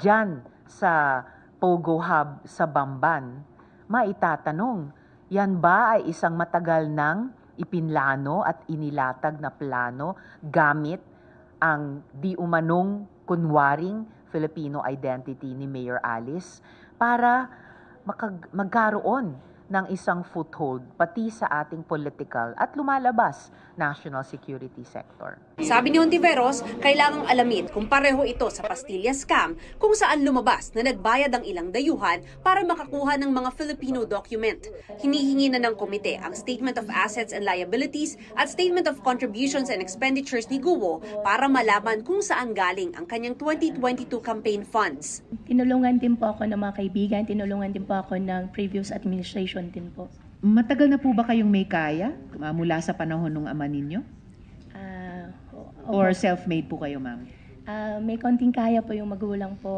dyan sa Pogo Hub sa Bamban, maitatanong, yan ba ay isang matagal nang ipinlano at inilatag na plano gamit ang di umanong kunwaring Filipino identity ni Mayor Alice para magkaroon ng isang foothold pati sa ating political at lumalabas national security sector. Sabi ni Hontiveros, kailangang alamin kung pareho ito sa Pastilla scam kung saan lumabas na nagbayad ang ilang dayuhan para makakuha ng mga Filipino document. Hinihingi na ng komite ang Statement of Assets and Liabilities at Statement of Contributions and Expenditures ni Guo para malaman kung saan galing ang kanyang 2022 campaign funds. Tinulungan din po ako ng mga kaibigan, tinulungan din po ako ng previous administration din po. Matagal na po ba kayong may kaya mula sa panahon ng ama ninyo? Or self-made po kayo, ma'am? May konting kaya po yung magulang po.